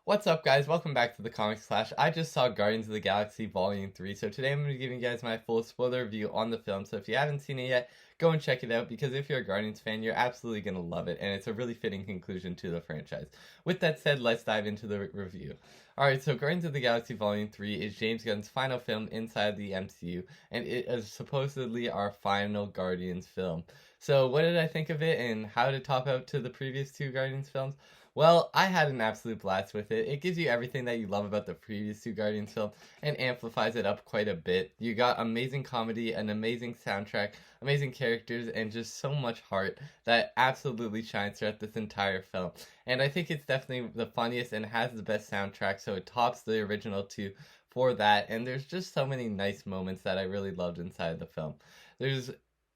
What's up, guys? Welcome back to the Comics Clash. I just saw Guardians of the Galaxy Volume 3, so today I'm going to be giving you guys my full spoiler review on the film. So if you haven't seen it yet, go and check it out, because if you're a Guardians fan, you're absolutely going to love it, and it's a really fitting conclusion to the franchise. With that said, let's dive into the review. Alright, so Guardians of the Galaxy Volume 3 is James Gunn's final film inside the MCU, and it is supposedly our final Guardians film. So what did I think of it, and how did it top out to the previous two Guardians films? Well, I had an absolute blast with it. It gives you everything that you love about the previous two Guardians films and amplifies it up quite a bit. You got amazing comedy, an amazing soundtrack, amazing characters, and just so much heart that absolutely shines throughout this entire film. And I think it's definitely the funniest and has the best soundtrack, so it tops the original two for that. And there's just so many nice moments that I really loved inside the film. There's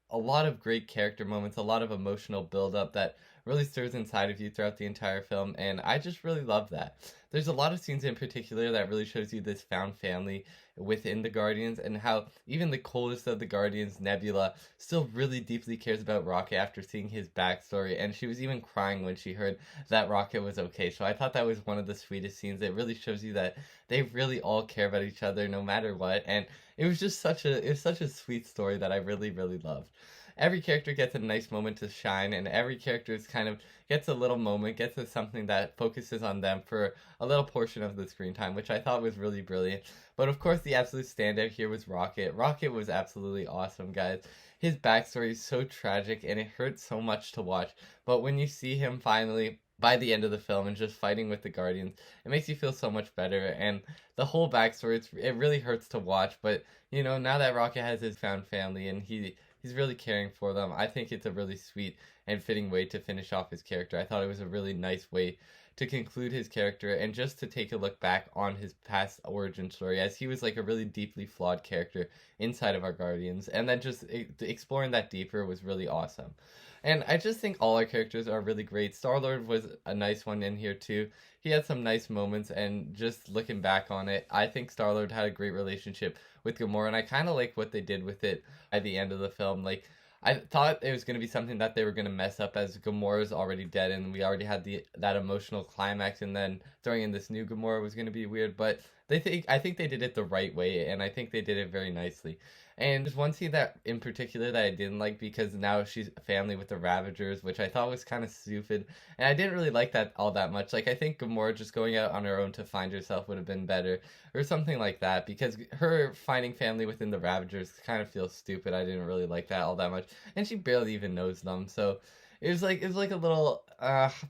a lot of great character moments, a lot of emotional build-up that really stirs inside of you throughout the entire film, and I just really love that. There's a lot of scenes in particular that really shows you this found family within the Guardians, and how even the coldest of the Guardians, Nebula, still really deeply cares about Rocket after seeing his backstory, and she was even crying when she heard that Rocket was okay. So I thought that was one of the sweetest scenes. It really shows you that they really all care about each other no matter what, and it was such a sweet story that I really, really loved. Every character gets a nice moment to shine, and every character is kind of gets a little moment, gets a something that focuses on them for a little portion of the screen time, which I thought was really brilliant. But of course, the absolute standout here was Rocket. Rocket was absolutely awesome, guys. His backstory is so tragic, and it hurts so much to watch. But when you see him finally by the end of the film and just fighting with the Guardians, it makes you feel so much better. And the whole backstory, it really hurts to watch. But now that Rocket has his found family and he's really caring for them, I think it's a really sweet and fitting way to finish off his character. I thought it was a really nice way to conclude his character, and just to take a look back on his past origin story, as he was like a really deeply flawed character inside of our Guardians, and then just exploring that deeper was really awesome. And I just think all our characters are really great. Star-Lord was a nice one in here too. He had some nice moments, and just looking back on it, I think Star-Lord had a great relationship with Gamora, and I kind of like what they did with it at the end of the film. Like, I thought it was going to be something that they were going to mess up, as Gamora's already dead, and we already had that emotional climax, and then throwing in this new Gamora was going to be weird. But I think they did it the right way, and I think they did it very nicely. And there's one scene that in particular that I didn't like, because now she's family with the Ravagers, which I thought was kind of stupid, and I didn't really like that all that much. Like, I think Gamora just going out on her own to find herself would have been better, or something like that, because her finding family within the Ravagers kind of feels stupid. I didn't really like that all that much, and she barely even knows them, so it was like a little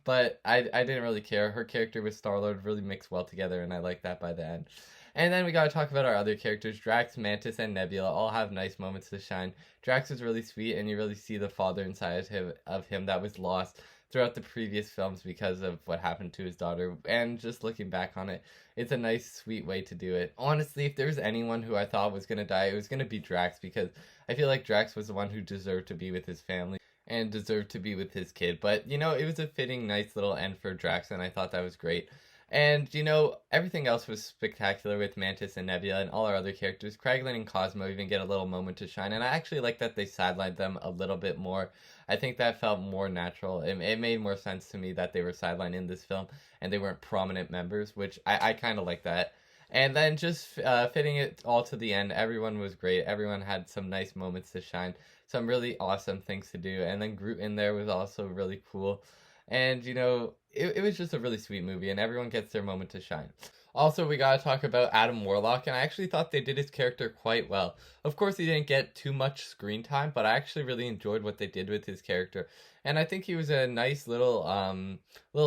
but I didn't really care. Her character with Star-Lord really mixed well together, and I like that by the end. And then we gotta talk about our other characters. Drax, Mantis, and Nebula all have nice moments to shine. Drax is really sweet, and you really see the father inside of him that was lost throughout the previous films because of what happened to his daughter. And just looking back on it, it's a nice, sweet way to do it. Honestly, if there was anyone who I thought was gonna die, it was gonna be Drax, because I feel like Drax was the one who deserved to be with his family and deserved to be with his kid. But it was a fitting, nice little end for Drax, and I thought that was great. And everything else was spectacular with Mantis and Nebula and all our other characters. Kraglin and Cosmo even get a little moment to shine, and I actually like that they sidelined them a little bit more. I think that felt more natural. It made more sense to me that they were sidelined in this film and they weren't prominent members, which I kind of like that. And then just fitting it all to the end, everyone was great. Everyone had some nice moments to shine, some really awesome things to do. And then Groot in there was also really cool. And it was just a really sweet movie, and everyone gets their moment to shine. Also, we gotta talk about Adam Warlock, and I actually thought they did his character quite well. Of course, he didn't get too much screen time, but I actually really enjoyed what they did with his character. And I think he was a nice little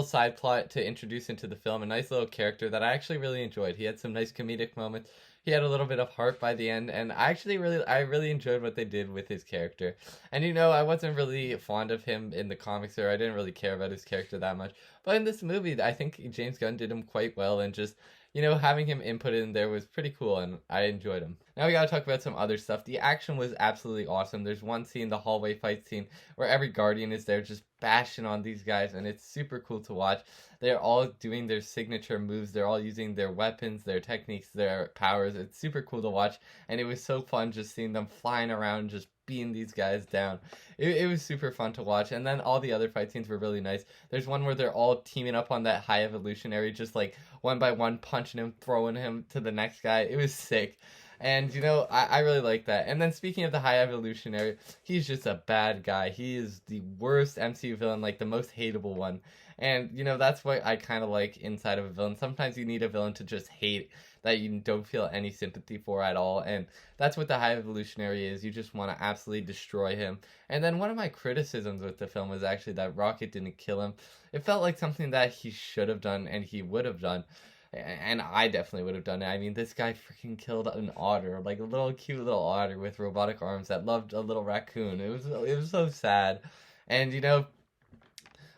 side plot to introduce into the film, a nice little character that I actually really enjoyed. He had some nice comedic moments. He had a little bit of heart by the end, and I really enjoyed what they did with his character. And I wasn't really fond of him in the comics, or I didn't really care about his character that much. But in this movie, I think James Gunn did him quite well, and just having him input in there was pretty cool, and I enjoyed him. Now we gotta talk about some other stuff. The action was absolutely awesome. There's one scene, the hallway fight scene, where every Guardian is there just bashing on these guys, and it's super cool to watch. They're all doing their signature moves. They're all using their weapons, their techniques, their powers. It's super cool to watch, and it was so fun just seeing them flying around, just beating these guys down. It was super fun to watch, and then all the other fight scenes were really nice. There's one where they're all teaming up on that High Evolutionary, just like one by one, punching him, throwing him to the next guy. It was sick. And, you know, I really like that. And then speaking of the High Evolutionary, he's just a bad guy. He is the worst MCU villain, like the most hateable one. And, you know, that's what I kind of like inside of a villain. Sometimes you need a villain to just hate, that you don't feel any sympathy for at all. And that's what the High Evolutionary is. You just want to absolutely destroy him. And then one of my criticisms with the film was actually that Rocket didn't kill him. It felt like something that he should have done and he would have done. And I definitely would have done it. I mean, this guy freaking killed an otter, like a little cute little otter with robotic arms that loved a little raccoon. It was so sad, and you know.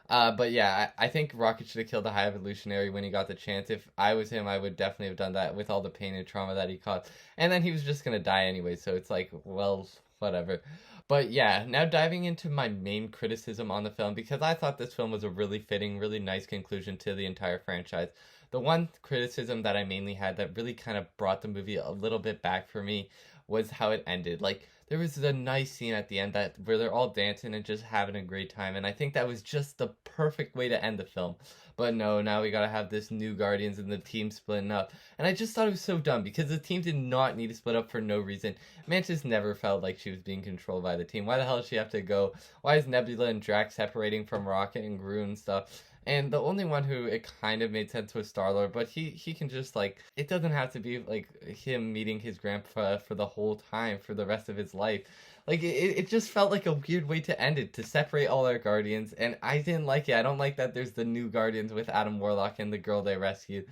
But yeah, I think Rocket should have killed the High Evolutionary when he got the chance. If I was him, I would definitely have done that with all the pain and trauma that he caused. And then he was just gonna die anyway, so it's like, well, whatever. But yeah, now diving into my main criticism on the film, because I thought this film was a really fitting, really nice conclusion to the entire franchise. The one criticism that I mainly had that really kind of brought the movie a little bit back for me was how it ended. Like, there was a nice scene at the end that where they're all dancing and just having a great time, and I think that was just the perfect way to end the film. But no, now we gotta have this new Guardians and the team splitting up, and I just thought it was so dumb because the team did not need to split up for no reason. Mantis never felt like she was being controlled by the team. Why the hell does she have to go? Why is Nebula and Drax separating from Rocket and Groot and stuff? And the only one who it kind of made sense was Star-Lord, but he can just, like, it doesn't have to be, like, him meeting his grandpa for the whole time, for the rest of his life. Like, it just felt like a weird way to end it, to separate all our Guardians, and I didn't like it. I don't like that there's the new Guardians with Adam Warlock and the girl they rescued.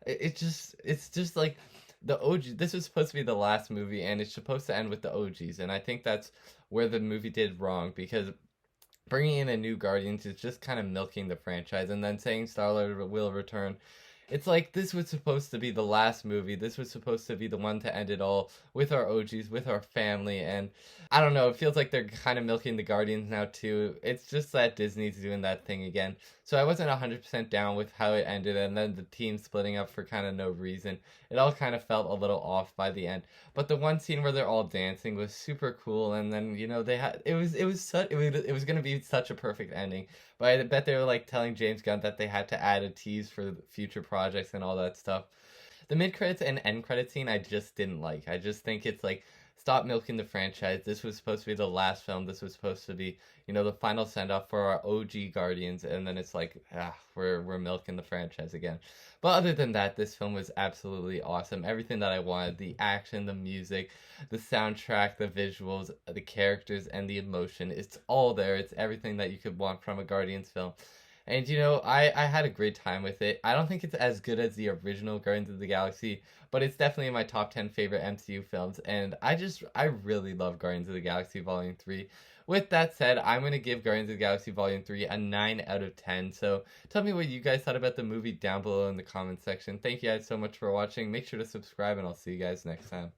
It's just like, the OG, this was supposed to be the last movie, and it's supposed to end with the OGs, and I think that's where the movie did wrong, because bringing in a new Guardians is just kind of milking the franchise, and then saying Star-Lord will return. It's like, this was supposed to be the last movie. This was supposed to be the one to end it all with our OGs, with our family, and I don't know, it feels like they're kind of milking the Guardians now too. It's just that Disney's doing that thing again. So I wasn't 100% down with how it ended, and then the team splitting up for kind of no reason. It all kind of felt a little off by the end. But the one scene where they're all dancing was super cool, and then, you know, they had it was going to be such a perfect ending. But I bet they were like telling James Gunn that they had to add a tease for future projects and all that stuff. The mid credits and end credit scene I just didn't like. I just think it's like, stop milking the franchise. This was supposed to be the last film. This was supposed to be, you know, the final send off for our OG Guardians, and then it's like, we're milking the franchise again. But other than that, this film was absolutely awesome. Everything that I wanted, the action, the music, the soundtrack, the visuals, the characters, and the emotion, it's all there. It's everything that you could want from a Guardians film. And, you know, I had a great time with it. I don't think it's as good as the original Guardians of the Galaxy, but it's definitely in my top 10 favorite MCU films. And I really love Guardians of the Galaxy Volume 3. With that said, I'm going to give Guardians of the Galaxy Volume 3 a 9 out of 10. So tell me what you guys thought about the movie down below in the comments section. Thank you guys so much for watching. Make sure to subscribe, and I'll see you guys next time.